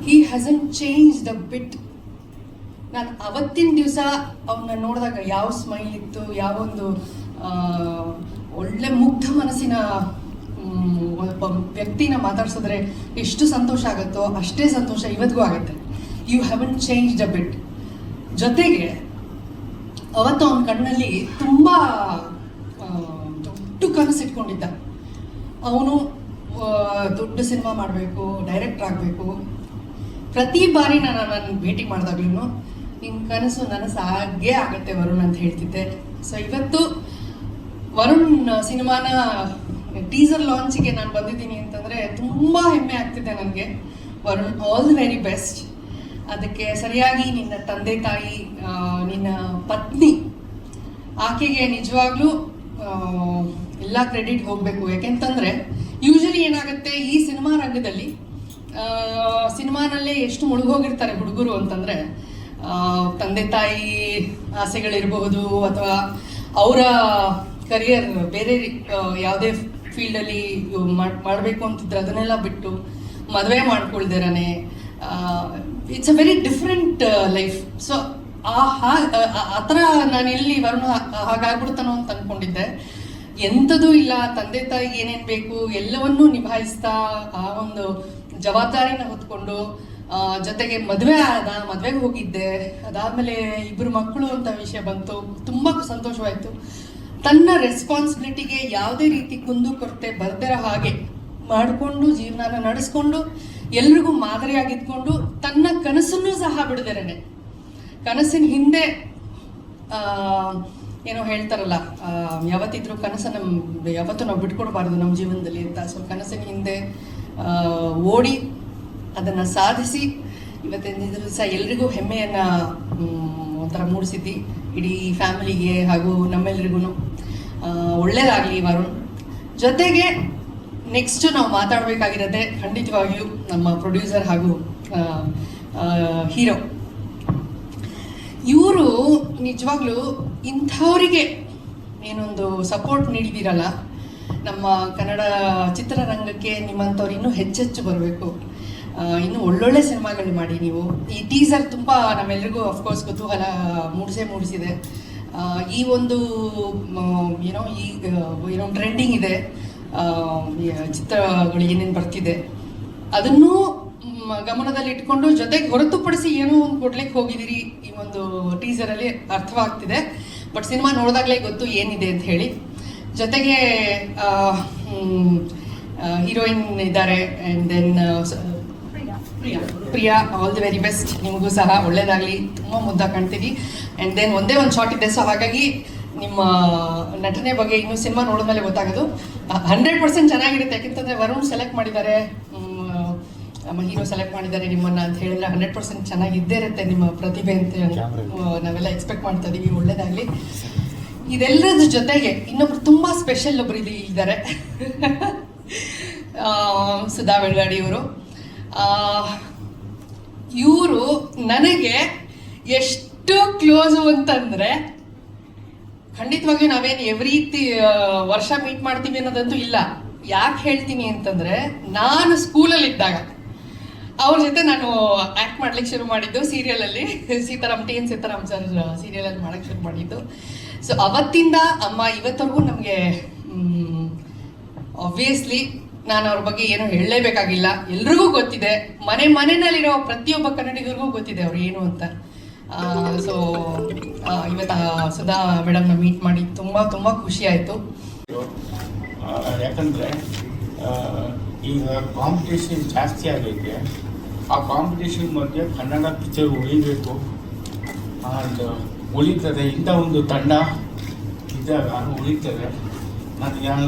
ಹಿ hasn't changed ಅ ಬಿಟ್. ನಾನು ಅವತ್ತಿನ ದಿವಸ ಅವನ್ನ ನೋಡಿದಾಗ ಯಾವ ಸ್ಮೈಲ್ ಇತ್ತು, ಯಾವೊಂದು ಒಳ್ಳೆ ಮುಗ್ಧ ಮನಸ್ಸಿನ ಒಬ್ಬ ವ್ಯಕ್ತಿನ ಮಾತಾಡ್ಸಿದ್ರೆ ಎಷ್ಟು ಸಂತೋಷ ಆಗುತ್ತೋ ಅಷ್ಟೇ ಸಂತೋಷ ಇವತ್ತಿಗೂ ಆಗುತ್ತೆ. ಯು ಹ್ಯಾವನ್ ಚೇಂಜ್ಡ್ ಅ ಬಿಟ್. ಜೊತೆಗೆ ಅವತ್ತು ಅವನ ಕಣ್ಣಲ್ಲಿ ತುಂಬ ದೊಡ್ಡ ಕನಸು ಇಟ್ಕೊಂಡಿದ್ದ. ಅವನು ದೊಡ್ಡ ಸಿನಿಮಾ ಮಾಡಬೇಕು, ಡೈರೆಕ್ಟರ್ ಆಗಬೇಕು. ಪ್ರತಿ ಬಾರಿ ನಾನು ಭೇಟಿ ಮಾಡಿದಾಗ್ಲೂ ನಿನ್ನ ಕನಸು ನನಸಾಗೇ ಆಗುತ್ತೆ ವರುಣ್ ಅಂತ ಹೇಳ್ತಿದ್ದೆ. ಸೊ ಇವತ್ತು ವರುಣ್ ಸಿನಿಮಾನ ಟೀಸರ್ ಲಾಂಚಿಗೆ ನಾನು ಬಂದಿದ್ದೀನಿ ಅಂತಂದರೆ ತುಂಬ ಹೆಮ್ಮೆ ಆಗ್ತಿದೆ ನನಗೆ. Varun, all the very best. ಅದಕ್ಕೆ ಸರಿಯಾಗಿ ನಿನ್ನ ತಂದೆ ತಾಯಿ, ನಿನ್ನ ಪತ್ನಿ, ಆಕೆಗೆ ನಿಜವಾಗ್ಲೂ ಎಲ್ಲ ಕ್ರೆಡಿಟ್ ಹೋಗಬೇಕು. ಯಾಕೆಂತಂದರೆ ಯೂಶಲಿ ಏನಾಗುತ್ತೆ ಈ ಸಿನಿಮಾ ರಂಗದಲ್ಲಿ, ಸಿನಿಮಾನಲ್ಲೇ ಎಷ್ಟು ಮುಳುಗೋಗಿರ್ತಾರೆ ಹುಡುಗರು ಅಂತಂದರೆ, ತಂದೆ ತಾಯಿ ಆಸೆಗಳಿರಬಹುದು ಅಥವಾ ಅವರ ಕರಿಯರ್ ಬೇರೆ ಯಾವುದೇ ಫೀಲ್ಡಲ್ಲಿ ಮಾಡಬೇಕು ಅಂತಿದ್ರೆ ಅದನ್ನೆಲ್ಲ ಬಿಟ್ಟು ಮದುವೆ ಮಾಡ್ಕೊಳ್ದಿರನೆ, it's a very different life. So ಆ ಥರ ನಾನು ಎಲ್ಲಿ ವರುಣ ಹಾಗಾಗ್ಬಿಡ್ತಾನೋ ಅಂತ ಅಂದ್ಕೊಂಡಿದ್ದೆ. ಎಂಥದೂ ಇಲ್ಲ, ತಂದೆ ತಾಯಿಗೆ ಏನೇನು ಬೇಕು ಎಲ್ಲವನ್ನೂ ನಿಭಾಯಿಸ್ತಾ ಆ ಒಂದು ಜವಾಬ್ದಾರಿನ ಹೊತ್ಕೊಂಡು, ಜೊತೆಗೆ ಮದುವೆಗೆ ಹೋಗಿದ್ದೆ. ಅದಾದಮೇಲೆ 2 ಮಕ್ಕಳು ಅಂತ ವಿಷಯ ಬಂತು, ತುಂಬ ಸಂತೋಷವಾಯಿತು. ತನ್ನ ರೆಸ್ಪಾನ್ಸಿಬಿಲಿಟಿಗೆ ಯಾವುದೇ ರೀತಿ ಕುಂದುಕೊರತೆ ಬರ್ದಿರೋ ಹಾಗೆ ಮಾಡಿಕೊಂಡು ಜೀವನನ ನಡೆಸ್ಕೊಂಡು ಎಲ್ರಿಗೂ ಮಾದರಿಯಾಗಿದ್ಕೊಂಡು ತನ್ನ ಕನಸನ್ನು ಸಹ ಬಿಡದಿರನೆ, ಕನಸಿನ ಹಿಂದೆ ಏನೋ ಹೇಳ್ತಾರಲ್ಲ, ಯಾವತ್ತಿದ್ರೂ ಕನಸನ್ನು ಯಾವತ್ತೂ ನಾವು ಬಿಟ್ಕೊಡ್ಬಾರ್ದು ನಮ್ಮ ಜೀವನದಲ್ಲಿ ಅಂತ. ಸೊ ಕನಸಿನ ಹಿಂದೆ ಓಡಿ ಅದನ್ನು ಸಾಧಿಸಿ ಇವತ್ತಿನ ದಿವಸ ಎಲ್ರಿಗೂ ಹೆಮ್ಮೆಯನ್ನು ಒಂಥರ ಮೂಡಿಸಿದ್ದಿ. ಇಡೀ ಫ್ಯಾಮಿಲಿಗೆ ಹಾಗೂ ನಮ್ಮೆಲ್ರಿಗೂ ಒಳ್ಳೇದಾಗಲಿ ವರುಣ್. ಜೊತೆಗೆ ನೆಕ್ಸ್ಟ್ ನಾವು ಮಾತಾಡಬೇಕಾಗಿರೋದೆ ಖಂಡಿತವಾಗಿಯೂ ನಮ್ಮ ಪ್ರೊಡ್ಯೂಸರ್ ಹಾಗೂ ಹೀರೋ. ಇವರು ನಿಜವಾಗ್ಲೂ ಇಂಥವರಿಗೆ ಏನೊಂದು ಸಪೋರ್ಟ್ ನೀಡಿದಿರಲ್ಲ, ನಮ್ಮ ಕನ್ನಡ ಚಿತ್ರರಂಗಕ್ಕೆ ನಿಮ್ಮಂಥವ್ರು ಇನ್ನೂ ಹೆಚ್ಚೆಚ್ಚು ಬರಬೇಕು. ಇನ್ನೂ ಒಳ್ಳೊಳ್ಳೆ ಸಿನಿಮಾಗಳು ಮಾಡಿ. ನೀವು ಈ ಟೀಸರ್ ತುಂಬ ನಮ್ಮೆಲ್ರಿಗೂ ಅಫ್ಕೋರ್ಸ್ ಕುತೂಹಲ ಮೂಡಿಸಿದೆ. ಈ ಒಂದು ಏನೋ ಟ್ರೆಂಡಿಂಗ್ ಇದೆ, ಚಿತ್ರಗಳು ಏನೇನು ಬರ್ತಿದೆ ಅದನ್ನೂ ಗಮನದಲ್ಲಿ ಇಟ್ಕೊಂಡು ಜೊತೆಗೆ ಹೊರತುಪಡಿಸಿ ಏನೋ ಒಂದು ಕೊಡ್ಲಿಕ್ಕೆ ಹೋಗಿದ್ದೀರಿ ಈ ಒಂದು ಟೀಸರಲ್ಲಿ ಅರ್ಥವಾಗ್ತಿದೆ. ಬಟ್ ಸಿನಿಮಾ ನೋಡಿದಾಗಲೇ ಗೊತ್ತು ಏನಿದೆ ಅಂತ ಹೇಳಿ. ಜೊತೆಗೆ ಹೀರೋಯಿನ್ ಇದ್ದಾರೆ, and then Priya, all the very best. ನಿಮಗೂ ಸಹ ಒಳ್ಳೇದಾಗಲಿ, ತುಂಬ ಮುದ್ದಾಗಿ ಕಾಣ್ತೀವಿ. ಆ್ಯಂಡ್ ದೆನ್ ಒಂದೇ ಒಂದು ಶಾರ್ಟ್ ಇದೆ, ಸೊ ಹಾಗಾಗಿ ನಿಮ್ಮ ನಟನೆ ಬಗ್ಗೆ ಇನ್ನೂ ಸಿನಿಮಾ ನೋಡಿದ್ಮೇಲೆ ಗೊತ್ತಾಗೋದು. 100% ಚೆನ್ನಾಗಿರುತ್ತೆ. ಯಾಕೆಂತಂದರೆ ವರುಣ್ ಸೆಲೆಕ್ಟ್ ಮಾಡಿದ್ದಾರೆ, ನಮ್ಮ ಹೀರೋ ಸೆಲೆಕ್ಟ್ ಮಾಡಿದ್ದಾರೆ ನಿಮ್ಮನ್ನು ಅಂತ ಹೇಳಿದ್ರೆ 100% ಚೆನ್ನಾಗಿದ್ದೇ ಇರುತ್ತೆ ನಿಮ್ಮ ಪ್ರತಿಭೆ ಅಂತ ನಾವೆಲ್ಲ ಎಕ್ಸ್ಪೆಕ್ಟ್ ಮಾಡ್ತಾ ಇದ್ದೀವಿ. ಒಳ್ಳೇದಾಗಲಿ. ಇದೆಲ್ಲದ್ರ ಜೊತೆಗೆ ಇನ್ನೊಬ್ರು ತುಂಬ ಸ್ಪೆಷಲ್ ಒಬ್ರು ಇದ್ದಾರೆ, ಸುಧಾ ಬೆಳಗಾಡಿ ಅವರು. ಇವರು ನನಗೆ ಎಷ್ಟು ಕ್ಲೋಸು ಅಂತಂದರೆ, ಖಂಡಿತವಾಗಿಯೂ ನಾವೇನು ಎವ್ರಿ ವರ್ಷ ಮೀಟ್ ಮಾಡ್ತೀವಿ ಅನ್ನೋದಂತೂ ಇಲ್ಲ. ಯಾಕೆ ಹೇಳ್ತೀನಿ ಅಂತಂದರೆ, ನಾನು ಸ್ಕೂಲಲ್ಲಿದ್ದಾಗ ಅವ್ರ ಜೊತೆ ನಾನು ಆ್ಯಕ್ಟ್ ಮಾಡ್ಲಿಕ್ಕೆ ಶುರು ಮಾಡಿದ್ದು ಸೀರಿಯಲಲ್ಲಿ, ಸೀತಾರಾಮ್ ಸರ್ ಸೀರಿಯಲಲ್ಲಿ ಮಾಡೋಕ್ಕೆ ಶುರು ಮಾಡಿದ್ದು. ಸೊ ಅವತ್ತಿಂದ ಅಮ್ಮ ಇವತ್ತವರೆಗೂ ನಮಗೆ ಆಬ್ವಿಯಸ್ಲಿ ನಾನು ಅವ್ರ ಬಗ್ಗೆ ಏನೋ ಹೇಳಲೇಬೇಕಾಗಿಲ್ಲ, ಎಲ್ರಿಗೂ ಗೊತ್ತಿದೆ. ಮನೆಯಲ್ಲಿರೋ ಪ್ರತಿಯೊಬ್ಬ ಕನ್ನಡಿಗರಿಗೂ ಗೊತ್ತಿದೆ ಅವ್ರು ಏನು ಅಂತ. ಸೊ ಇವತ್ತು ಸುಧಾ ಮೇಡಮ್ನ ಮೀಟ್ ಮಾಡಿ ತುಂಬ ತುಂಬ ಖುಷಿ ಆಯಿತು. ಯಾಕಂದರೆ ಈಗ ಕಾಂಪಿಟೇಷನ್ ಜಾಸ್ತಿ ಆಗೈತೆ. ಆ ಕಾಂಪಿಟೇಷನ್ ಮಧ್ಯೆ ಕನ್ನಡ ಪಿಕ್ಚರ್ ಉಳಿಬೇಕು, ಉಳಿತದೆ. ಇಂಥ ಒಂದು ತಂಡ ಇದ್ದಾಗ ಉಳಿತದೆ. ನಾನು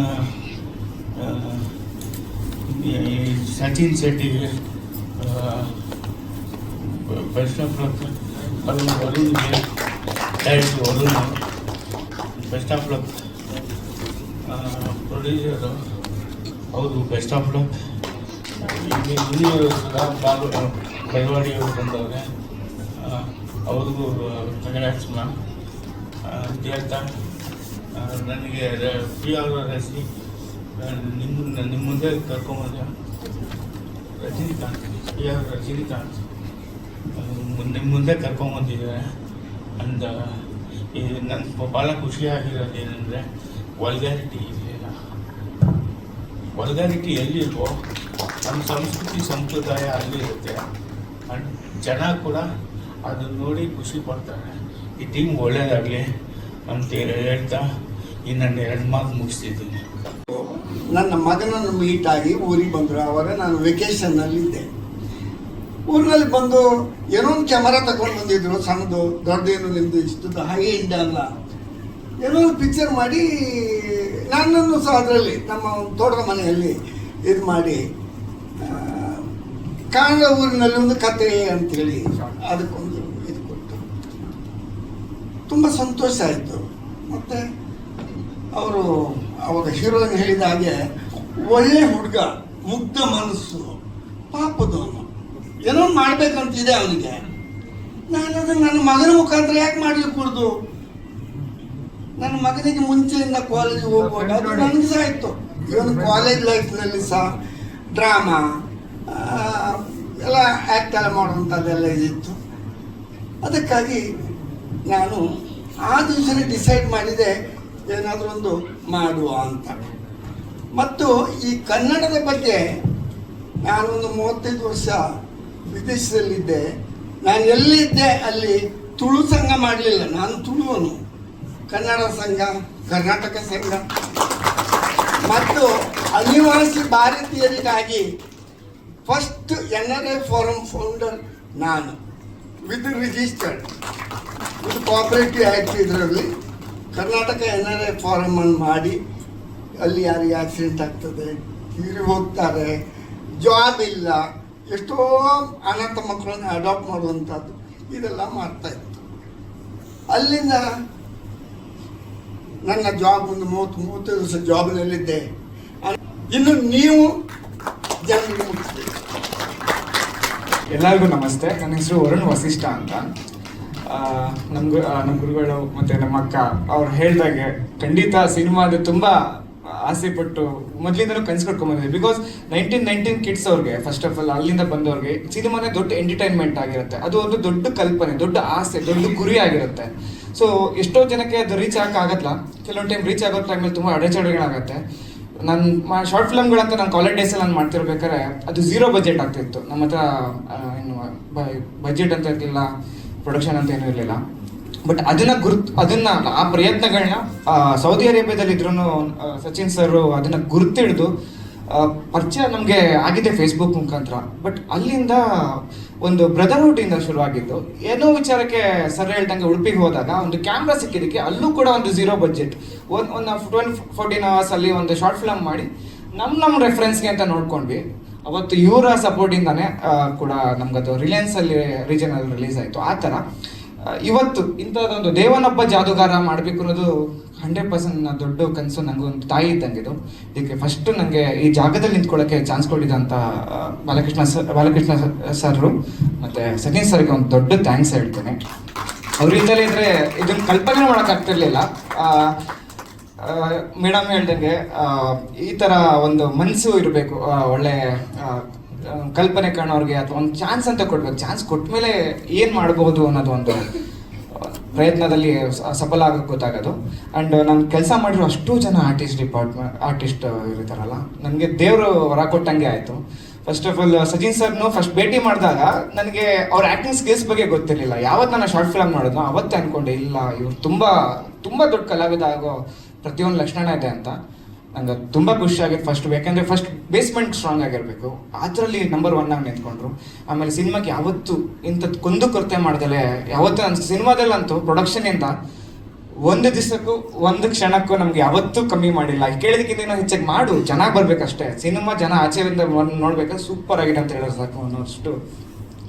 Sachin Shetty, best of luck. ವರುಣ್ಗೆ director Varun, best of luck. Producer ಹೌದು, ಬೆಸ್ಟ್ ಆಫ್ ಲಕ್. ಇಲ್ಲಿ ಬೆಳವಾಡಿಯವರು ಬಂದವ್ರೆ, ಅವ್ರಿಗೂ ಕಂಗ್ರಾಟ್ಸ್ ಮ್ಯಾಮ್ ಅಂತ ಹೇಳ್ತಾ, ನನಗೆ ಪ್ರಿಯ ಅವರ ರಸಿ ನಿಮ್ಮ ಮುಂದೆ ಕರ್ಕೊಂಬಂದೆ. ರಜನಿಕಾಂತ್ ಮುಂದೆ ಕರ್ಕೊಂಬಂದಿದ್ದಾರೆ. ಅಂದ ಇದು ನನ್ನ ಭಾಳ ಖುಷಿಯಾಗಿರೋದು ಏನಂದರೆ ವಲ್ಗ್ಯಾರಿಟಿ ಇದೆಯಲ್ಲ, ವಲ್ಗ್ಯಾರಿಟಿ ಎಲ್ಲಿಲ್ವೋ ನಮ್ಮ ಸಂಸ್ಕೃತಿ ಸಂಪ್ರದಾಯ ಅಲ್ಲಿರುತ್ತೆ. ಆ್ಯಂಡ್ ಜನ ಕೂಡ ಅದನ್ನು ನೋಡಿ ಖುಷಿ ಪಡ್ತಾರೆ. ಈ ಟೀಮ್ ಒಳ್ಳೆಯದಾಗಲಿ ಅಂತ ಹೇಳ್ತಾ ಇನ್ನೊಂದು 2 ಮಾತು ಮುಗಿಸ್ತಿದ್ದೀನಿ. ನನ್ನ ಮಗನನ್ನು ಮೀಟ್ ಆಗಿ ಊರಿಗೆ ಬಂದರು. ಆವಾಗ ನಾನು ವೆಕೇಷನ್ನಲ್ಲಿದ್ದೆ. ಊರಿನಲ್ಲಿ ಬಂದು ಏನೋ ಒಂದು ಕ್ಯಾಮರಾ ತಗೊಂಡು ಬಂದಿದ್ರು, ಸಣ್ಣದು, ದೊಡ್ಡದೇನು ನಿಮ್ಮದು ಇಷ್ಟದ್ದು ಹಾಗೆ ಇಂಡ ಅಲ್ಲ, ಏನೋ ಒಂದು ಪಿಕ್ಚರ್ ಮಾಡಿ ನನ್ನನ್ನು ಸಹ ಅದರಲ್ಲಿ ನಮ್ಮ ತೋಟದ ಮನೆಯಲ್ಲಿ ಇದು ಮಾಡಿ ಕಾಂಡ ಊರಿನಲ್ಲಿ ಒಂದು ಕತೆ ಅಂತೇಳಿ ಅದಕ್ಕೊಂದು ಇದು ಕೊಟ್ಟು ತುಂಬ ಸಂತೋಷ ಆಯಿತು. ಮತ್ತು ಅವರು ಅವಾಗ ಹೀರೋಯಿನ್ ಹೇಳಿದ ಹಾಗೆ ಒಳ್ಳೆ ಹುಡುಗ, ಮುಗ್ಧ ಮನಸ್ಸು, ಪಾಪದವನು, ಏನೋ ಮಾಡ್ಬೇಕಂತಿದೆ ಅವನಿಗೆ. ನಾನು ಅದನ್ನು ನನ್ನ ಮಗನ ಮುಖಾಂತರ ಯಾಕೆ ಮಾಡ್ಲಿಕ್ಕೆ ಕೊಡ್ದು? ನನ್ನ ಮಗನಿಗೆ ಮುಂಚೆಯಿಂದ ಕಾಲೇಜಿಗೆ ಹೋಗುವಾಗ ಅದು ನನಗೆ ಸಹ ಇತ್ತು. ಇವನು ಕಾಲೇಜ್ ಲೈಫ್ನಲ್ಲಿ ಸಹ ಡ್ರಾಮಾ ಎಲ್ಲ ಆ್ಯಕ್ಟ್ ಎಲ್ಲ ಮಾಡುವಂಥದ್ದೆಲ್ಲ ಇದಿತ್ತು. ಅದಕ್ಕಾಗಿ ನಾನು ಆ ದಿವಸನೇ ಡಿಸೈಡ್ ಮಾಡಿದೆ ಏನಾದರೂ ಒಂದು ಮಾಡುವ ಅಂತ. ಮತ್ತು ಈ ಕನ್ನಡದ ಬಗ್ಗೆ ನಾನೊಂದು 35 ವರ್ಷ ವಿದೇಶದಲ್ಲಿದ್ದೆ. ನಾನು ಎಲ್ಲಿದ್ದೆ ಅಲ್ಲಿ ತುಳು ಸಂಘ ಮಾಡಲಿಲ್ಲ. ನಾನು ತುಳುವನು. ಕನ್ನಡ ಸಂಘ, ಕರ್ನಾಟಕ ಸಂಘ ಮತ್ತು ಅನಿವಾಸಿ ಭಾರತೀಯರಿಗಾಗಿ ಫಸ್ಟ್ NRI ಫಾರಂ ಫೌಂಡರ್ ನಾನು, with registered, with cooperative act. ಇದರಲ್ಲಿ ಕರ್ನಾಟಕ NRI ಫಾರಮನ್ನು ಮಾಡಿ ಅಲ್ಲಿ ಯಾರಿಗೆ ಆಕ್ಸಿಡೆಂಟ್ ಆಗ್ತದೆ, ತೀರಿ ಹೋಗ್ತಾರೆ, ಜಾಬ್ ಇಲ್ಲ, ಎಷ್ಟೋ ಅನಾಥ ಮಕ್ಕಳನ್ನು ಅಡಾಪ್ಟ್ ಮಾಡುವಂಥದ್ದು ಇದೆಲ್ಲ ಮಾಡ್ತಾಯಿತ್ತು. ಅಲ್ಲಿಂದ ನನ್ನ ಜಾಬ್ ಒಂದು 30-35 ವರ್ಷ ಜಾಬ್ನಲ್ಲಿದ್ದೆ. ಇನ್ನು ನೀವು ಜನರಿಗೆ ಮುಗಿಸ್ಬೇಕು. ಎಲ್ಲರಿಗೂ ನಮಸ್ತೆ. ನನ್ನ ಹೆಸರು ವರುಣ್ ವಸಿಷ್ಠ ಅಂತ. ನಮ್ಮ ಗುರುಗಳು ಮತ್ತು ನಮ್ಮ ಅಕ್ಕ ಅವ್ರು ಹೇಳಿದಾಗೆ ಖಂಡಿತ ಸಿನಿಮಾದ ತುಂಬ ಆಸೆ ಪಟ್ಟು ಮೊದಲಿಂದನೂ ಕನ್ಸು ಕಟ್ಕೊಂಡ್ಬಂದಿದೆ. ಬಿಕಾಸ್ 1919 ಕಿಡ್ಸ್ ಅವ್ರಿಗೆ ಫಸ್ಟ್ ಆಫ್ ಆಲ್ ಅಲ್ಲಿಂದ ಬಂದವ್ರಿಗೆ ಸಿನಿಮಾನೇ ದೊಡ್ಡ ಎಂಟರ್ಟೈನ್ಮೆಂಟ್ ಆಗಿರುತ್ತೆ. ಅದು ಒಂದು ದೊಡ್ಡ ಕಲ್ಪನೆ, ದೊಡ್ಡ ಆಸೆ, ದೊಡ್ಡ ಗುರಿ ಆಗಿರುತ್ತೆ. ಸೊ ಎಷ್ಟೋ ಜನಕ್ಕೆ ಅದು ರೀಚ್ ಆಗೋಕ್ಕಾಗಲ್ಲ. ಕೆಲವೊಂದು ಟೈಮ್ ರೀಚ್ ಆಗೋ ಟೈಮಲ್ಲಿ ತುಂಬ ಅಡೆಚಣೆಗಳಾಗತ್ತೆ. ನನ್ನ ಶಾರ್ಟ್ ಫಿಲ್ಮ್ಗಳಂತ ನಾನು ಕಾಲೇಜ್ ಡೇಸಲ್ಲಿ ನಾನು ಮಾಡ್ತಿರ್ಬೇಕಾದ್ರೆ ಅದು 0 ಬಜೆಟ್ ಆಗ್ತಿತ್ತು. ನಮ್ಮ ಹತ್ರ ಏನು ಬಜೆಟ್ ಅಂತ ಇರಲಿಲ್ಲ, ಪ್ರೊಡಕ್ಷನ್ ಅಂತ ಏನೂ ಇರಲಿಲ್ಲ. ಬಟ್ ಅದನ್ನ ಆ ಪ್ರಯತ್ನಗಳನ್ನ ಸೌದಿ ಅರೇಬಿಯಾದಲ್ಲಿ ಇದ್ರೂ ಸಚಿನ್ ಸರ್ ಅದನ್ನ ಗುರುತಿಡಿದು ಪರಿಚಯ ನಮಗೆ ಆಗಿದೆ ಫೇಸ್ಬುಕ್ ಮುಖಾಂತರ. ಬಟ್ ಅಲ್ಲಿಂದ ಒಂದು ಬ್ರದರ್ಹುಡ್ ಇಂದ ಶುರುವಾಗಿದ್ದು. ಏನೋ ವಿಚಾರಕ್ಕೆ ಸರ್ ಹೇಳ್ದಂಗೆ ಉಡುಪಿಗೆ ಹೋದಾಗ ಒಂದು ಕ್ಯಾಮ್ರಾ ಸಿಕ್ಕಿದ್ದಕ್ಕೆ ಅಲ್ಲೂ ಕೂಡ ಒಂದು 0 ಬಜೆಟ್, ಒಂದು 12-14 ಅವರ್ಸ್ ಅಲ್ಲಿ ಒಂದು ಶಾರ್ಟ್ ಫಿಲಮ್ ಮಾಡಿ ನಮ್ಮ ರೆಫರೆನ್ಸ್ಗೆ ಅಂತ ನೋಡ್ಕೊಂಡ್ವಿ. ಅವತ್ತು ಇವರ ಸಪೋರ್ಟಿಂದಾನೆ ಕೂಡ ನಮ್ಗದು ರಿಲಯನ್ಸಲ್ಲಿ ರೀಜನಲ್ಲಿ ರಿಲೀಸ್ ಆಯಿತು. ಆ ಥರ ಇವತ್ತು ಇಂಥದ್ದೊಂದು ದೇವನೊಬ್ಬ ಜಾದುಗಾರ ಮಾಡಬೇಕು ಅನ್ನೋದು 100% ದೊಡ್ಡ ಕನಸು. ನನಗೊಂದು ತಾಯಿ ಇದ್ದಂಗಿದು. ಇದಕ್ಕೆ ಫಸ್ಟ್ ನನಗೆ ಈ ಜಾಗದಲ್ಲಿ ನಿಂತ್ಕೊಳ್ಳೋಕ್ಕೆ ಚಾನ್ಸ್ ಕೊಟ್ಟಿದ್ದಂಥ ಬಾಲಕೃಷ್ಣ ಸರ್ರು ಮತ್ತು ಸಚಿನ್ ಸರ್ಗೆ ಒಂದು ದೊಡ್ಡ ಥ್ಯಾಂಕ್ಸ್ ಹೇಳ್ತೇನೆ. ಅವರಿಂದಲೇ ಇದ್ದರೆ ಇದನ್ನು ಕಲ್ಪನೆ ಮಾಡೋಕ್ಕಾಗ್ತಿರ್ಲಿಲ್ಲ. ಮೇಡಮ್ ಹೇಳ್ದಂಗೆ ಈ ಥರ ಒಂದು ಮನಸ್ಸು ಇರಬೇಕು, ಒಳ್ಳೆ ಕಲ್ಪನೆ ಕಾಣೋರಿಗೆ, ಅಥವಾ ಒಂದು ಚಾನ್ಸ್ ಅಂತ ಕೊಡ್ಬೇಕು. ಚಾನ್ಸ್ ಕೊಟ್ಟ ಮೇಲೆ ಏನು ಮಾಡ್ಬೋದು ಅನ್ನೋದು ಒಂದು ಪ್ರಯತ್ನದಲ್ಲಿ ಸಫಲ ಆಗೋಕ್ಕೆ ಗೊತ್ತಾಗೋದು. ಆ್ಯಂಡ್ ನಾನು ಕೆಲಸ ಮಾಡಿರೋ ಅಷ್ಟು ಜನ ಆರ್ಟಿಸ್ಟ್ ಇರ್ತಾರಲ್ಲ, ನನಗೆ ದೇವರು ವರ ಕೊಟ್ಟಂಗೆ ಆಯಿತು. ಫಸ್ಟ್ ಆಫ್ ಆಲ್ ಸಚಿನ್ ಸರ್ನು ಫಸ್ಟ್ ಭೇಟಿ ಮಾಡಿದಾಗ ನನಗೆ ಅವ್ರ ಆ್ಯಕ್ಟಿಂಗ್ ಸ್ಕಿಲ್ಸ್ ಬಗ್ಗೆ ಗೊತ್ತಿರಲಿಲ್ಲ. ಯಾವತ್ತು ನಾನು ಶಾರ್ಟ್ ಫಿಲಮ್ ನೋಡಿದ್ನೋ ಅವತ್ತೇ ಅಂದ್ಕೊಂಡೆ, ಇಲ್ಲ ಇವ್ರು ತುಂಬ ತುಂಬ ದೊಡ್ಡ ಕಲಾವಿದ ಆಗೋ ಪ್ರತಿಯೊಂದು ಲಕ್ಷಣ ಇದೆ ಅಂತ. ನಂಗೆ ತುಂಬ ಖುಷಿ ಆಗಿತ್ತು ಫಸ್ಟ್. ಯಾಕೆಂದರೆ ಫಸ್ಟ್ ಬೇಸ್ಮೆಂಟ್ ಸ್ಟ್ರಾಂಗ್ ಆಗಿರಬೇಕು, ಅದರಲ್ಲಿ ನಂಬರ್ 1 ಆಗಿ ನಿಂತ್ಕೊಂಡ್ರು. ಆಮೇಲೆ ಸಿನಿಮಾಗೆ ಯಾವತ್ತು ಇಂಥದ್ದು ಕೊಂದು ಕೊರತೆ ಮಾಡ್ದಲೆ ಯಾವತ್ತೂ ನನ್ನ ಸಿನಿಮಾದಲ್ಲಂತೂ ಪ್ರೊಡಕ್ಷನಿಂದ ಒಂದು ದಿವಸಕ್ಕೂ ಒಂದು ಕ್ಷಣಕ್ಕೂ ನಮ್ಗೆ ಯಾವತ್ತೂ ಕಮ್ಮಿ ಮಾಡಿಲ್ಲ. ಕೇಳಿದಕ್ಕಿಂತ ಹೆಚ್ಚಾಗಿ ಮಾಡು, ಚೆನ್ನಾಗಿ ಬರ್ಬೇಕಷ್ಟೇ. ಸಿನಿಮಾ ಜನ ಆಚೆಯಿಂದ ನೋಡ್ಬೇಕಾದ್ರೆ ಸೂಪರ್ ಆಗಿದೆ ಅಂತ ಹೇಳೋದು ಸಾಕು ಅನ್ನೋಷ್ಟು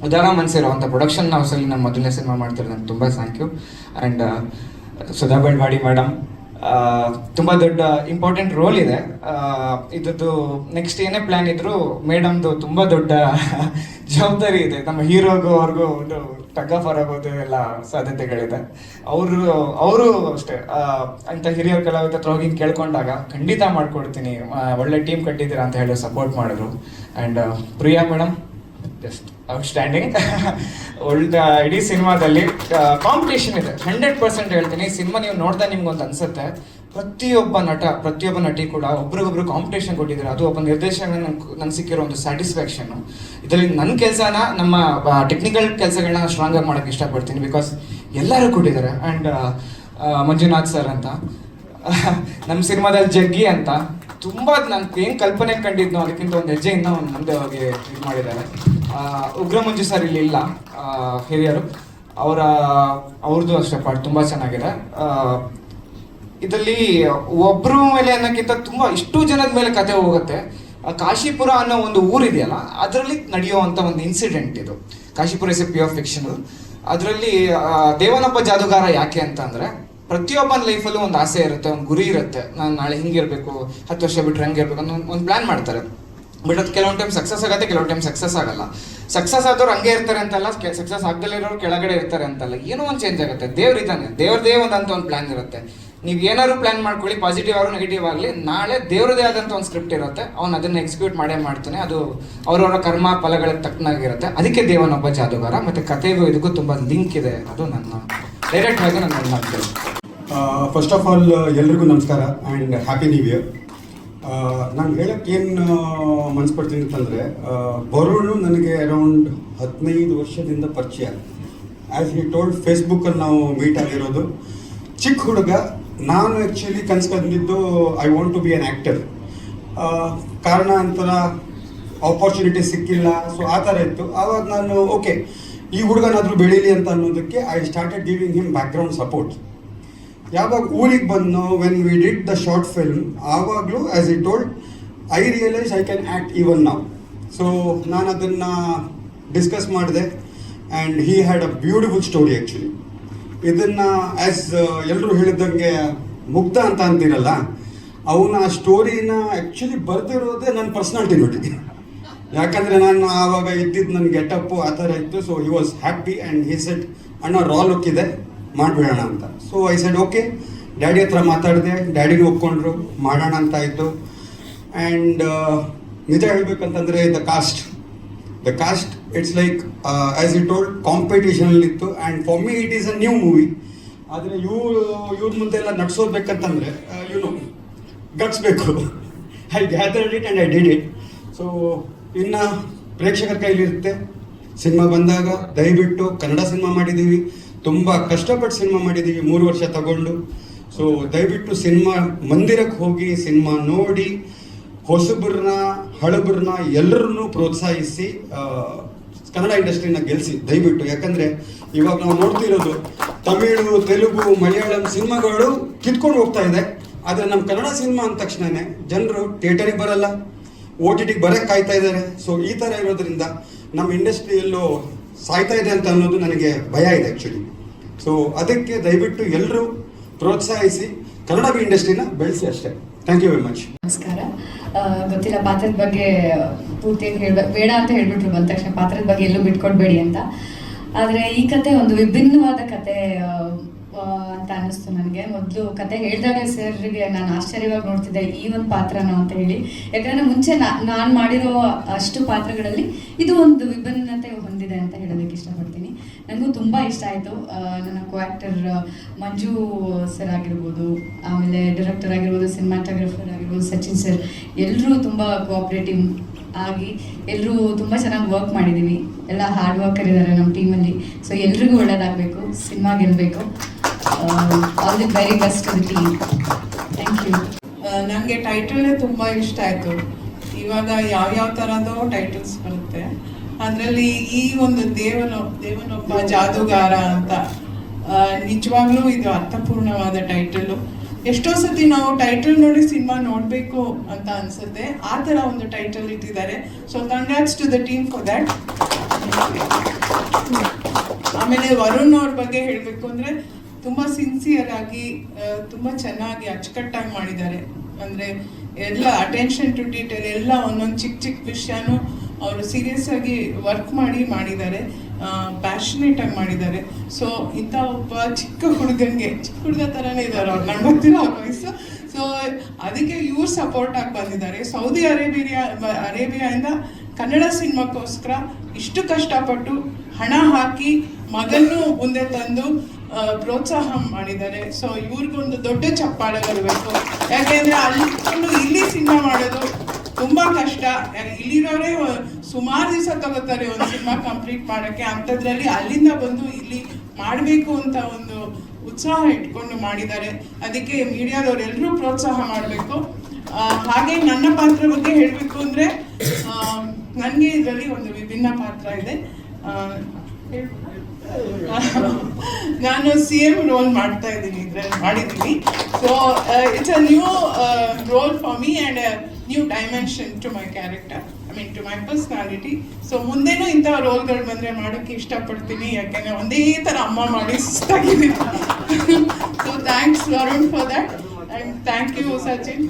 ಉದಾರ ಮನಸ್ಸಿರುವಂಥ ಪ್ರೊಡಕ್ಷನ್ ಹೌಸಲ್ಲಿ ನಾನು ಮೊದಲನೇ ಸಿನಿಮಾ ಮಾಡ್ತಿರೋದು. ನನಗೆ ತುಂಬ thank you. And Sudha Belwadi madam, ತುಂಬ ದೊಡ್ಡ ಇಂಪಾರ್ಟೆಂಟ್ ರೋಲ್ ಇದೆ. ಇದ್ರದ್ದು ನೆಕ್ಸ್ಟ್ ಏನೇ ಪ್ಲ್ಯಾನ್ ಇದ್ರೂ ಮೇಡಮ್ದು ತುಂಬ ದೊಡ್ಡ ಜವಾಬ್ದಾರಿ ಇದೆ. ನಮ್ಮ ಹೀರೋಗೂ ಅವ್ರಿಗೂ ಒಂದು ಟಗ್ ಆಫ್ ಆಗೋದು ಎಲ್ಲ ಸಾಧ್ಯತೆಗಳಿದೆ. ಅವರು ಅಷ್ಟೇ ಅಂತ ಹಿರಿಯರ ಕಲಾವಿದ ಹತ್ರ ಹೋಗಿ ಕೇಳ್ಕೊಂಡಾಗ ಖಂಡಿತ ಮಾಡ್ಕೊಡ್ತೀನಿ, ಒಳ್ಳೆ ಟೀಮ್ ಕಟ್ಟಿದ್ದೀರಾ ಅಂತ ಹೇಳಿ ಸಪೋರ್ಟ್ ಮಾಡಿದ್ರು. And Priya madam just outstanding. ಒಳ್ಳೆ ಇಡೀ ಸಿನಿಮಾದಲ್ಲಿ ಕಾಂಪಿಟೇಷನ್ ಇದೆ 100% ಹೇಳ್ತೀನಿ. ಸಿನಿಮಾ ನೀವು ನೋಡ್ದೆ ನಿಮ್ಗೊಂದು ಅನ್ಸುತ್ತೆ, ಪ್ರತಿಯೊಬ್ಬ ನಟಿ ಕೂಡ ಒಬ್ರಿಗೊಬ್ರು ಕಾಂಪಿಟೇಷನ್ ಕೊಟ್ಟಿದ್ದಾರೆ. ಅದು ಒಬ್ಬ ನಿರ್ದೇಶಕ ನಂಗೆ ಸಿಕ್ಕಿರೋ ಒಂದು ಸ್ಯಾಟಿಸ್ಫ್ಯಾಕ್ಷನ್. ಇದರಲ್ಲಿ ನನ್ನ ಕೆಲಸನ, ನಮ್ಮ ಟೆಕ್ನಿಕಲ್ ಕೆಲಸಗಳನ್ನ ಸ್ಟ್ರಾಂಗ್ ಆಗಿ ಮಾಡೋಕ್ಕೆ ಇಷ್ಟಪಡ್ತೀನಿ. ಬಿಕಾಸ್ ಎಲ್ಲರೂ ಕೊಟ್ಟಿದ್ದಾರೆ. ಆ್ಯಂಡ್ ಮಂಜುನಾಥ್ ಸರ್ ಅಂತ, ನಮ್ಮ ಸಿನಿಮಾದಲ್ಲಿ ಜಗ್ಗಿ ಅಂತ, ತುಂಬ ನಾನು ಏನು ಕಲ್ಪನೆ ಕಂಡಿದ್ನೋ ಅದಕ್ಕಿಂತ ಒಂದು ಹೆಜ್ಜೆ ಇನ್ನೂ ಮುಂದೆ ಹೋಗಿ ಇದು ಮಾಡಿದ್ದಾರೆ. ಉಗ್ರ ಮಂಜು ಸರ್ ಇಲ್ಲಿ ಇಲ್ಲ, ಹಿರಿಯರು, ಅವ್ರದ್ದು ಅಷ್ಟೇ ಪಾಠ ತುಂಬ ಚೆನ್ನಾಗಿದೆ. ಇದರಲ್ಲಿ ಒಬ್ಬರ ಮೇಲೆ ಅನ್ನೋಕ್ಕಿಂತ ತುಂಬ ಇಷ್ಟು ಜನದ ಮೇಲೆ ಕತೆ ಹೋಗುತ್ತೆ. ಕಾಶಿಪುರ ಅನ್ನೋ ಒಂದು ಊರಿದೆಯಲ್ಲ, ಅದರಲ್ಲಿ ನಡೆಯುವಂಥ ಒಂದು ಇನ್ಸಿಡೆಂಟ್ ಇದು. Kashipura is A pure fiction. ಅದರಲ್ಲಿ ದೇವನೊಬ್ಬ ಜಾದೂಗಾರ ಯಾಕೆ ಅಂತಂದರೆ, ಪ್ರತಿಯೊಬ್ಬನ ಲೈಫಲ್ಲೂ ಒಂದು ಆಸೆ ಇರುತ್ತೆ, ಒಂದು ಗುರಿ ಇರುತ್ತೆ. ನಾನು ನಾಳೆ ಹಿಂಗಿರಬೇಕು, 10 ವರ್ಷ ಬಿಟ್ಟರೆ ಹಂಗಿರ್ಬೇಕು ಅನ್ನೋ ಒಂದು ಪ್ಲ್ಯಾನ್ ಮಾಡ್ತಾರೆ. ಬಟ್ ಅದು ಕೆಲವೊಂದು ಟೈಮ್ ಸಕ್ಸಸ್ ಆಗುತ್ತೆ, ಕೆಲವೊಂದು ಟೈಮ್ ಸಕ್ಸಸ್ ಆಗಲ್ಲ. ಸಕ್ಸಸ್ ಆದವ್ರು ಹಂಗೆ ಇರ್ತಾರೆ ಅಂತಲ್ಲ, ಸಕ್ಸಸ್ ಆಗದಲ್ಲಿರೋರು ಕೆಳಗಡೆ ಇರ್ತಾರೆ ಅಂತಲ್ಲ, ಏನೋ ಒಂದು ಚೇಂಜ್ ಆಗುತ್ತೆ. ದೇವ್ರಿದ್ದಾನೆ, ದೇವ್ರದೇ ಅಂತ ಒಂದು ಪ್ಲ್ಯಾನ್ ಇರುತ್ತೆ. ನೀವು ಏನಾದ್ರು ಪ್ಲ್ಯಾನ್ ಮಾಡ್ಕೊಳ್ಳಿ, ಪಾಸಿಟಿವ್ ಆಗಲಿ ನೆಗೆಟಿವ್ ಆಗಲಿ, ನಾಳೆ ದೇವ್ರದೇ ಆದಂಥ ಒಂದು ಸ್ಕ್ರಿಪ್ಟ್ ಇರುತ್ತೆ, ಅವ್ನು ಅದನ್ನು ಎಕ್ಸಿಕ್ಯೂಟ್ ಮಾಡ್ತಾನೆ. ಅದು ಅವ್ರವ್ರ ಕರ್ಮ ಫಲಗಳಿಗೆ ತಕ್ಕನಾಗಿರುತ್ತೆ. ಅದಕ್ಕೆ ದೇವನೊಬ್ಬ ಜಾದೂಗಾರ. ಮತ್ತು ಕತೆಗೂ ಇದಕ್ಕೂ ತುಂಬ ಲಿಂಕ್ ಇದೆ. ಅದು ನನ್ನ ಡೈರೆಕ್ಟ್ ಆಗಿ ನನ್ನ ಮಾತು. ಫಸ್ಟ್ ಆಫ್ ಆಲ್ ಎಲ್ರಿಗೂ ನಮಸ್ಕಾರ ಆ್ಯಂಡ್ ಹ್ಯಾಪಿ ನ್ಯೂ ಇಯರ್. ನಾನು ಹೇಳಕ್ಕೆ ಏನು ಮನಸ್ಸು ಪಡ್ತೀನಿ ಅಂತಂದರೆ, ಬರೋಳು ನನಗೆ ಅರೌಂಡ್ 15 ವರ್ಷದಿಂದ ಪರಿಚಯ. ಆ್ಯಸ್ ಹಿ ಟೋಲ್ಡ್, ಫೇಸ್ಬುಕ್ಕಲ್ಲಿ ನಾವು ಮೀಟ್ ಆಗಿರೋದು. ಚಿಕ್ಕ ಹುಡುಗ ನಾನು ಆ್ಯಕ್ಚುಲಿ ಕನ್ಸ್ಕೊಂಡಿದ್ದು I want to be an actor. ಕಾರಣಾಂತರ ಆಪರ್ಚುನಿಟಿ ಸಿಕ್ಕಿಲ್ಲ, ಸೊ ಆ ಥರ ಇತ್ತು. ಆವಾಗ ನಾನು ಓಕೆ, ಈ ಹುಡುಗನಾದರೂ ಬೆಳೀಲಿ ಅಂತ ಅನ್ನೋದಕ್ಕೆ I started giving him background support. ಯಾವಾಗ ಊರಿಗೆ ಬಂದು when we did the short film, ಆವಾಗಲೂ as I told I realise I can act even now. So ನಾನು ಅದನ್ನು ಡಿಸ್ಕಸ್ ಮಾಡಿದೆ and he had a beautiful story actually. ಇದನ್ನು as ಎಲ್ಲರೂ ಹೇಳಿದಂಗೆ ಮುಗ್ಧ ಅಂತ ಅಂತೀರಲ್ಲ, ಅವನ ಆ ಸ್ಟೋರಿನ ಆ್ಯಕ್ಚುಲಿ ಬರೆದಿರೋದೇ ನನ್ನ ಪರ್ಸ್ನಾಲಿಟಿ ನೋಡಿ. ಯಾಕಂದರೆ ನಾನು ಆವಾಗ ಇದ್ದಿದ್ದು ನನ್ನ ಗೆಟಪ್ಪು ಆ ಥರ ಇತ್ತು. So he was happy and he said, ಅಣ್ಣ ರಾ ಲುಕ್ ಇದೆ, ಮಾಡಿಬಿಡೋಣ ಅಂತ. So I said okay. Daddy ಹತ್ರ ಮಾತಾಡಿದೆ, ಡ್ಯಾಡಿನೂ ಒಪ್ಕೊಂಡ್ರು, ಮಾಡೋಣ ಅಂತ ಇತ್ತು. ಆ್ಯಂಡ್ ನಿಜ ಹೇಳ್ಬೇಕಂತಂದರೆ the cast it's like as it told ಕಾಂಪಿಟೇಷನಲ್ಲಿತ್ತು. And for me it is a new movie. ಆದರೆ ಇವ್ರ ಮುಂದೆ ಎಲ್ಲ ನಡ್ಸೋದ್ಬೇಕಂತಂದರೆ ಗಟ್ಸ್ ಬೇಕು. I gathered it and I did it. So ಇನ್ನು ಪ್ರೇಕ್ಷಕರ ಕೈಲಿರುತ್ತೆ. ಸಿನಿಮಾ ಬಂದಾಗ ದಯವಿಟ್ಟು, ಕನ್ನಡ ಸಿನಿಮಾ ಮಾಡಿದ್ದೀವಿ, ತುಂಬ ಕಷ್ಟಪಟ್ಟು ಸಿನಿಮಾ ಮಾಡಿದ್ದೀವಿ, 3 ವರ್ಷ ತಗೊಂಡು. ಸೊ ದಯವಿಟ್ಟು ಸಿನಿಮಾ ಮಂದಿರಕ್ಕೆ ಹೋಗಿ ಸಿನಿಮಾ ನೋಡಿ, ಹೊಸಬ್ರನ್ನ ಹಳಬ್ರನ್ನ ಎಲ್ಲರನ್ನೂ ಪ್ರೋತ್ಸಾಹಿಸಿ ಕನ್ನಡ ಇಂಡಸ್ಟ್ರಿನ ಗೆಲ್ಲಿಸಿ ದಯವಿಟ್ಟು. ಯಾಕಂದರೆ ಇವಾಗ ನಾವು ನೋಡ್ತಿರೋದು ತಮಿಳು, ತೆಲುಗು, ಮಲಯಾಳಂ ಸಿನಿಮಾಗಳು ಕಿತ್ಕೊಂಡು ಹೋಗ್ತಾ ಇದೆ. ಆದರೆ ನಮ್ಮ ಕನ್ನಡ ಸಿನಿಮಾ ಅಂದ ತಕ್ಷಣವೇ ಜನರು ಥಿಯೇಟರಿಗೆ ಬರಲ್ಲ, OTT ಬರೋಕ್ಕೆ ಕಾಯ್ತಾ ಇದ್ದಾರೆ. ಸೊ ಈ ಥರ ಇರೋದ್ರಿಂದ ನಮ್ಮ ಇಂಡಸ್ಟ್ರಿಯಲ್ಲೂ ಸಾಯ್ತಾ ಇದೆ ಅಂತ ಅನ್ನೋದು ನನಗೆ ಭಯ ಇದೆ ಆ್ಯಕ್ಚುಲಿ. ಸೊ ಅದಕ್ಕೆ ದಯವಿಟ್ಟು ಎಲ್ಲರೂ ಪ್ರೋತ್ಸಾಹಿಸಿ ಕನ್ನಡ ಇಂಡಸ್ಟ್ರಿನ ಬೆಳೆಸಿ ಅಷ್ಟೇ. Thank you very much. ನಮಸ್ಕಾರ. ಗೊತ್ತಿಲ್ಲ ಪಾತ್ರದ ಬಗ್ಗೆ ಪೂರ್ತಿಯಾಗಿ ಬೇಡ ಅಂತ ಹೇಳ್ಬಿಟ್ರು ಬಂದ ತಕ್ಷಣ, ಪಾತ್ರದ ಬಗ್ಗೆ ಎಲ್ಲೂ ಬಿಟ್ಕೊಡ್ಬೇಡಿ ಅಂತ. ಆದರೆ ಈ ಕತೆ ಒಂದು ವಿಭಿನ್ನವಾದ ಕತೆ ಅಂತ ಅನ್ನಿಸ್ತು ನನಗೆ. ಮೊದಲು ಕತೆ ಹೇಳಿದಾಗ ಸರ್ಗೆ ನಾನು ಆಶ್ಚರ್ಯವಾಗಿ ನೋಡ್ತಿದ್ದೆ, ಈ ಒಂದು ಪಾತ್ರನ ಅಂತ ಹೇಳಿ. ಯಾಕಂದರೆ ಮುಂಚೆ ನಾನು ಮಾಡಿರೋ ಅಷ್ಟು ಪಾತ್ರಗಳಲ್ಲಿ ಇದು ಒಂದು ವಿಭಿನ್ನತೆ ಹೊಂದಿದೆ ಅಂತ ಹೇಳೋದಕ್ಕೆ ಇಷ್ಟಪಡ್ತೀನಿ. ನನಗೂ ತುಂಬ ಇಷ್ಟ ಆಯಿತು. ನನ್ನ ಕೋ ಆ್ಯಕ್ಟರ್ ಮಂಜು ಸರ್ ಆಗಿರ್ಬೋದು, ಆಮೇಲೆ ಡೈರೆಕ್ಟರ್ ಆಗಿರ್ಬೋದು, ಸಿನಿಮಾಟೋಗ್ರಫರ್ ಆಗಿರ್ಬೋದು ಸಚಿನ್ ಸರ್, ಎಲ್ಲರೂ ತುಂಬ ಕೋಆಪ್ರೇಟಿವ್ ಆಗಿ ಎಲ್ಲರೂ ತುಂಬ ಚೆನ್ನಾಗಿ ವರ್ಕ್ ಮಾಡಿದ್ದೀವಿ. ಎಲ್ಲ ಹಾರ್ಡ್ ವರ್ಕರ್ ಇದ್ದಾರೆ ನಮ್ಮ ಟೀಮಲ್ಲಿ. ಸೊ ಎಲ್ರಿಗೂ ಒಳ್ಳೇದಾಗಬೇಕು, ಸಿನಿಮಾ ಗೆಲ್ಲಬೇಕು. All the very best to the team. Thank you. ನನಗೆ ಟೈಟಲೇ ತುಂಬ ಇಷ್ಟ ಆಯಿತು. ಇವಾಗ ಯಾವ್ಯಾವ ಥರದ್ದು ಟೈಟಲ್ಸ್ ಬರುತ್ತೆ, ಅದರಲ್ಲಿ ಈ ಒಂದು ದೇವನೊಬ್ಬ ಜಾದೂಗಾರ ಅಂತ ನಿಜವಾಗ್ಲೂ ಇದು ಅರ್ಥಪೂರ್ಣವಾದ ಟೈಟಲು. ಎಷ್ಟೋ ಸತಿ ನಾವು ಟೈಟಲ್ ನೋಡಿ ಸಿನಿಮಾ ನೋಡಬೇಕು ಅಂತ ಅನ್ಸುತ್ತೆ, ಆ ಥರ ಒಂದು ಟೈಟಲ್ ಇಟ್ಟಿದ್ದಾರೆ. So congrats to the team for that. ಆಮೇಲೆ ವರುಣ್ ಅವ್ರ ಬಗ್ಗೆ ಹೇಳಬೇಕು ಅಂದರೆ ತುಂಬ ಸಿನ್ಸಿಯರ್ ಆಗಿ ತುಂಬ ಚೆನ್ನಾಗಿ ಅಚ್ಚುಕಟ್ಟಾಗಿ ಮಾಡಿದ್ದಾರೆ. ಅಂದರೆ ಎಲ್ಲ ಅಟೆನ್ಷನ್ ಟು ಡೀಟೇಲ್, ಎಲ್ಲ ಒಂದೊಂದು ಚಿಕ್ಕ ಚಿಕ್ಕ ವಿಷಯನೂ ಅವರು ಸೀರಿಯಸ್ ಆಗಿ ವರ್ಕ್ ಮಾಡಿದ್ದಾರೆ, ಪ್ಯಾಷನೇಟ್ ಆಗಿ ಮಾಡಿದ್ದಾರೆ. ಸೊ ಇಂಥ ಒಬ್ಬ ಚಿಕ್ಕ ಹುಡುಗ ಥರನೇ ಇದ್ದಾರೆ ಅವ್ರು, ನಂಗೆ ಗೊತ್ತಿರೋ ಅವ್ರ ವಯಸ್ಸು. ಸೊ ಅದಕ್ಕೆ ಇವ್ರು ಸಪೋರ್ಟ್ ಆಗಿ ಬಂದಿದ್ದಾರೆ. ಸೌದಿ ಅರೇಬಿಯಾದಿಂದ ಕನ್ನಡ ಸಿನಿಮಾಕ್ಕೋಸ್ಕರ ಇಷ್ಟು ಕಷ್ಟಪಟ್ಟು ಹಣ ಹಾಕಿ ಮಗನ್ನು ಮುಂದೆ ತಂದು ಪ್ರೋತ್ಸಾಹ ಮಾಡಿದ್ದಾರೆ. ಸೊ ಇವ್ರಿಗೊಂದು ದೊಡ್ಡ ಚಪ್ಪಾಳೆ ಬರಬೇಕು. ಯಾಕೆಂದ್ರೆ ಅಲ್ಲಿ ಇಲ್ಲಿ ಸಿನಿಮಾ ಮಾಡೋದು ತುಂಬಾ ಕಷ್ಟ. ಇಲ್ಲಿರೋರೇ ಸುಮಾರು ದಿವಸ ತಗೋತಾರೆ ಒಂದು ಸಿನಿಮಾ ಕಂಪ್ಲೀಟ್ ಮಾಡೋಕ್ಕೆ. ಅಂಥದ್ರಲ್ಲಿ ಅಲ್ಲಿಂದ ಬಂದು ಇಲ್ಲಿ ಮಾಡಬೇಕು ಅಂತ ಒಂದು ಉತ್ಸಾಹ ಇಟ್ಕೊಂಡು ಮಾಡಿದ್ದಾರೆ. ಅದಕ್ಕೆ ಮೀಡಿಯಾದವರೆಲ್ಲರೂ ಪ್ರೋತ್ಸಾಹ ಮಾಡಬೇಕು. ಹಾಗೆ ನನ್ನ ಪಾತ್ರ ಬಗ್ಗೆ ಹೇಳಬೇಕು ಅಂದರೆ, ನನಗೆ ಇದರಲ್ಲಿ ಒಂದು ವಿಭಿನ್ನ ಪಾತ್ರ ಇದೆ. ನಾನು CM ರೋಲ್ ಮಾಡ್ತಾ ಇದ್ದೀನಿ, ಇದರಲ್ಲಿ ಮಾಡಿದ್ದೀನಿ. So it's a new role for me and new dimension to my character, I mean to my personality. So ಮುಂದೇನೂ ಇಂಥ ರೋಲ್ಗಳು ಬಂದರೆ ಮಾಡೋಕ್ಕೆ ಇಷ್ಟಪಡ್ತೀನಿ, ಯಾಕೆಂದರೆ ಒಂದೇ ಥರ ಅಮ್ಮ ಮಾಡಿ ಸುಸ್ತಾಗಿದ್ದೀನಿ. So thanks Varun for that, and thank you Sachin.